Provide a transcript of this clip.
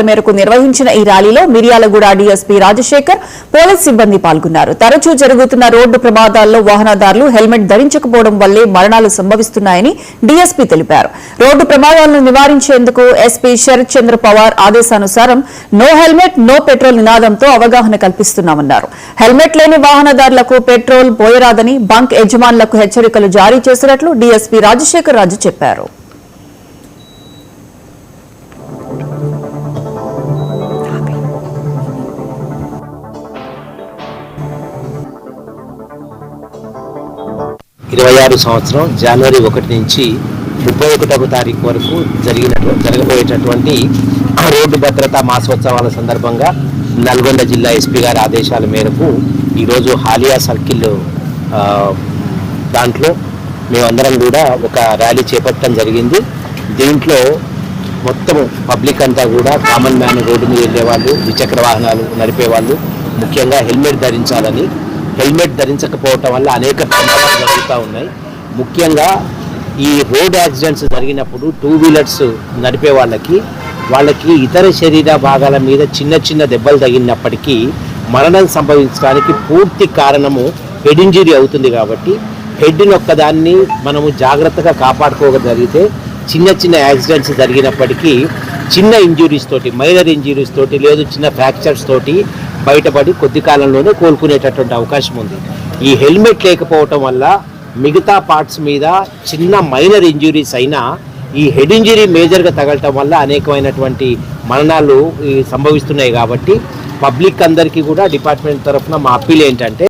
మేరకు నిర్వహించిన ఈ ర్యాలీలో మిర్యాలగూడ డీఎస్పీ రాజశేఖర్ పోలీస్ సిబ్బంది పాల్గొన్నారు. తరచూ జరుగుతున్న రోడ్డు ప్రమాదాల్లో వాహనదారులు హెల్మెట్ ధరించకపోవడం వల్లే మరణాలు సంభవిస్తున్నాయని డీఎస్పీ తెలిపారు. రోడ్డు ప్రమాదాలను నివారించేందుకు ఎస్పీ శరత్ చంద్ర పవార్ ఆదేశానుసారం నో హెల్మెట్ నో పెట్రోల్ నినాదంతో అవగాహన కల్పిస్తున్నామన్నారు. హెల్మెట్ లేని వాహనదారులకు పెట్రోల్ పోయరాదని బంక్ యజమానులకు హెచ్చరికలు జారీ చేసినట్లు డీఎస్పీ రాజశేఖర్ రాజు చెప్పారు. సంవత్సరం జనవరి 1 నుంచి 31వ తారీఖు వరకు జరగబోయేటటువంటి రోడ్డు భద్రతా మాసోత్సవాల సందర్భంగా నల్గొండ జిల్లా ఎస్పీ గారి ఆదేశాల మేరకు ఈరోజు హాలియా సర్కిల్ దాంట్లో మేమందరం కూడా ఒక ర్యాలీ చేపట్టడం జరిగింది. దీంట్లో మొత్తం పబ్లిక్ అంతా కూడా కామన్ మ్యాన్ రోడ్డు మీద వెళ్ళేవాళ్ళు, ద్విచక్ర వాహనాలు నడిపేవాళ్ళు ముఖ్యంగా హెల్మెట్ ధరించాలని, హెల్మెట్ ధరించకపోవటం వల్ల అనేక ప్రమాదాలు జరుగుతూ ఉన్నాయి. ముఖ్యంగా ఈ రోడ్ యాక్సిడెంట్స్ జరిగినప్పుడు 2 వీలర్స్ నడిపే వాళ్ళకి ఇతర శరీర భాగాల మీద చిన్న చిన్న దెబ్బలు తగిలినప్పటికీ మరణం సంభవించడానికి పూర్తి కారణము హెడ్ ఇంజరీ అవుతుంది. కాబట్టి హెడ్ ఒక్కదాన్ని మనము జాగ్రత్తగా కాపాడుకోగలిగితే చిన్న చిన్న యాక్సిడెంట్స్ జరిగినప్పటికీ చిన్న ఇంజురీస్ తోటి, మైనర్ ఇంజురీస్ తోటి లేదు చిన్న ఫ్రాక్చర్స్ తోటి బయటపడి కొద్ది కాలంలోనే కోలుకునేటటువంటి అవకాశం ఉంది. ఈ హెల్మెట్ లేకపోవటం వల్ల మిగతా పార్ట్స్ మీద చిన్న మైనర్ ఇంజురీస్ అయినా ఈ హెడ్ ఇంజరీ మేజర్గా తగలటం వల్ల అనేకమైనటువంటి మరణాలు సంభవిస్తున్నాయి. కాబట్టి పబ్లిక్ అందరికీ కూడా డిపార్ట్మెంట్ తరఫున మా అప్పీల్ ఏంటంటే